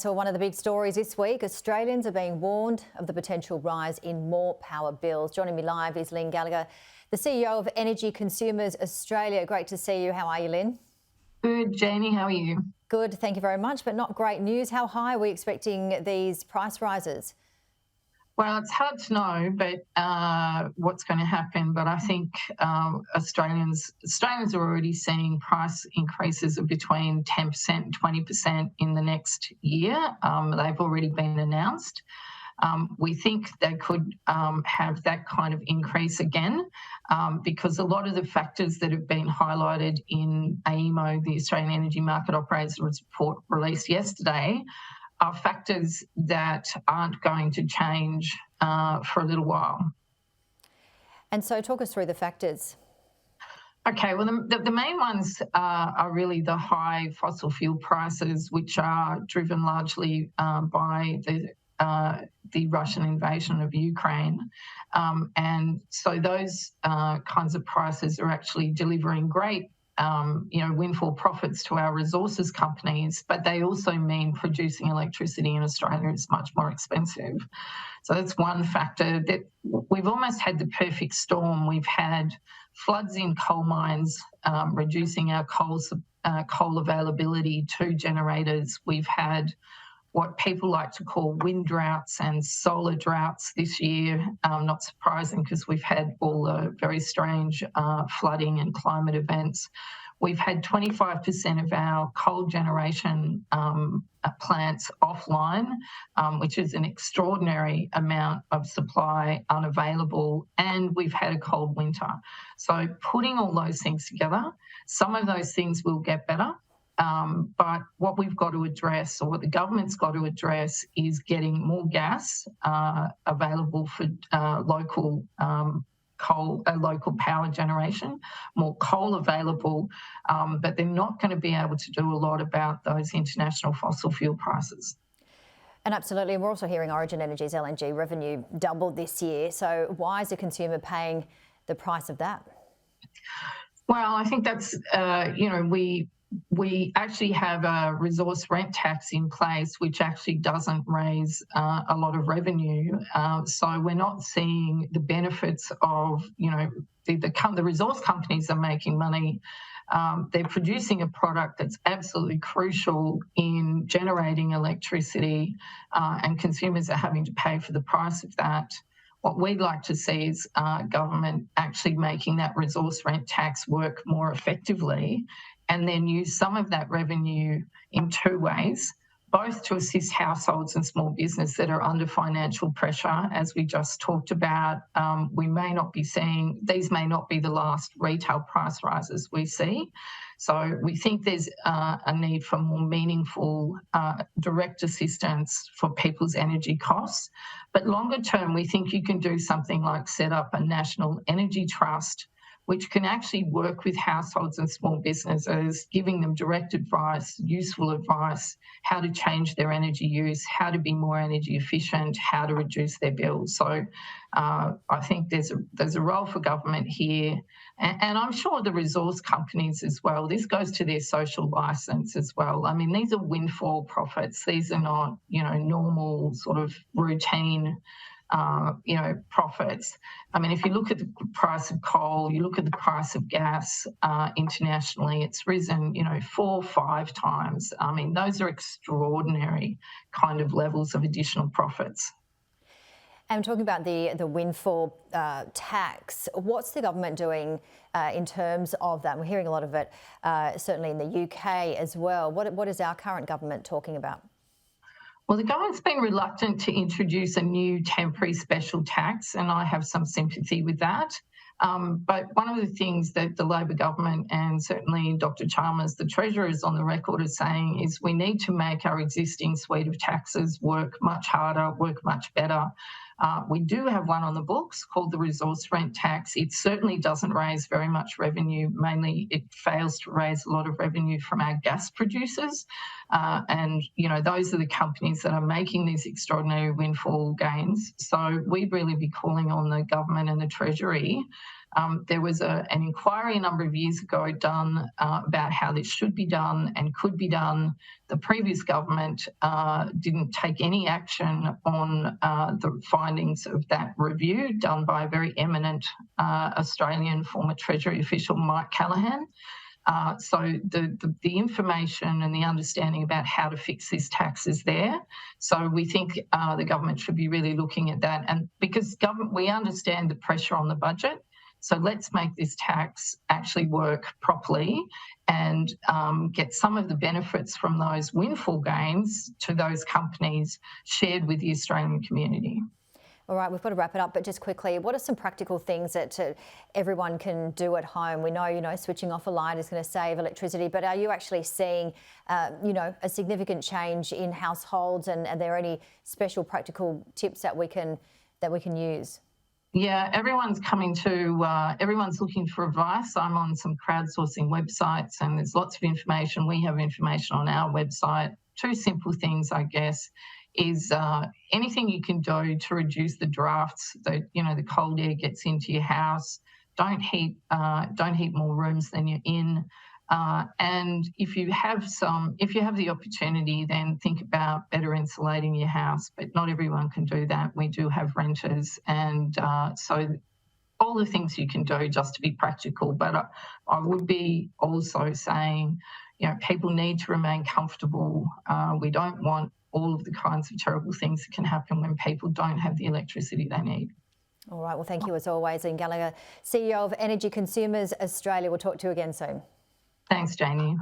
So one of the big stories this week, Australians are being warned of the potential rise in more power bills. Joining me live is Lynne Gallagher, the CEO of Energy Consumers Australia. Great to see you. How are you, Lynne? Good, Janie. How are you? Good, thank you very much, but not great news. How high are we expecting these price rises? Well, it's hard to know, but what's going to happen. But I think Australians are already seeing price increases of between 10% and 20% in the next year. They've already been announced. We think they could have that kind of increase again because a lot of the factors that have been highlighted in AEMO, the Australian Energy Market Operators Report released yesterday, are factors that aren't going to change for a little while. And so talk us through the factors. Okay, well, the main ones are really the high fossil fuel prices, which are driven largely by the Russian invasion of Ukraine. And so those kinds of prices are actually delivering great windfall profits to our resources companies, but they also mean producing electricity in Australia is much more expensive. So that's one factor. That we've almost had the perfect storm. We've had floods in coal mines, reducing our coal availability to generators. We've had what people like to call wind droughts and solar droughts this year. Not surprising because we've had all the very strange flooding and climate events. We've had 25% of our coal generation plants offline, which is an extraordinary amount of supply unavailable, and we've had a cold winter. So putting all those things together, some of those things will get better. But what we've got to address, or what the government's got to address, is getting more gas available for local power generation, more coal available, but they're not going to be able to do a lot about those international fossil fuel prices. And absolutely, and we're also hearing Origin Energy's LNG revenue doubled this year. So why is the consumer paying the price of that? Well, I think that's, we actually have a resource rent tax in place, which actually doesn't raise a lot of revenue. So we're not seeing the benefits of, the resource companies are making money. They're producing a product that's absolutely crucial in generating electricity, and consumers are having to pay for the price of that. What we'd like to see is government actually making that resource rent tax work more effectively, and then use some of that revenue in two ways, both to assist households and small business that are under financial pressure, as we just talked about. We may not be seeing, these may not be the last retail price rises we see. So we think there's a need for more meaningful direct assistance for people's energy costs. But longer term, we think you can do something like set up a national energy trust, which can actually work with households and small businesses, giving them direct advice, useful advice, how to change their energy use, how to be more energy efficient, how to reduce their bills. So I think there's a role for government here, and I'm sure the resource companies as well. This goes to their social licence as well. I mean, these are windfall profits. These are not, normal sort of routine profits. I mean, if you look at the price of coal, you look at the price of gas internationally, it's risen, 4 or 5 times. I mean, those are extraordinary kind of levels of additional profits. And talking about the windfall tax, what's the government doing in terms of that? We're hearing a lot of it, certainly in the UK as well. What is our current government talking about? Well, the government's been reluctant to introduce a new temporary special tax, and I have some sympathy with that. But one of the things that the Labor government, and certainly Dr. Chalmers, the Treasurer, is on the record as saying is we need to make our existing suite of taxes work much harder, work much better. We do have one on the books called the resource rent tax. It certainly doesn't raise very much revenue. Mainly it fails to raise a lot of revenue from our gas producers. And, those are the companies that are making these extraordinary windfall gains. So we'd really be calling on the government and the Treasury There was an inquiry a number of years ago done about how this should be done and could be done. The previous government didn't take any action on the findings of that review done by a very eminent Australian former Treasury official, Mike Gallagher. So the information and the understanding about how to fix this tax is there. So we think the government should be really looking at that. And because we understand the pressure on the budget, so let's make this tax actually work properly and get some of the benefits from those windfall gains to those companies shared with the Australian community. All right, we've got to wrap it up, but just quickly, what are some practical things that everyone can do at home? We know, switching off a light is going to save electricity, but are you actually seeing, a significant change in households? And are there any special practical tips that we can use? Yeah, everyone's looking for advice. I'm on some crowdsourcing websites and there's lots of information. We have information on our website. Two simple things, I guess, is anything you can do to reduce the drafts that, the cold air gets into your house. Don't heat more rooms than you're in. And if you have the opportunity, then think about better insulating your house. But not everyone can do that. We do have renters, and so all the things you can do just to be practical. But I would be also saying, people need to remain comfortable. We don't want all of the kinds of terrible things that can happen when people don't have the electricity they need. All right. Well, thank you as always, Lynne Gallagher, CEO of Energy Consumers Australia. We'll talk to you again soon. Thanks, Janie.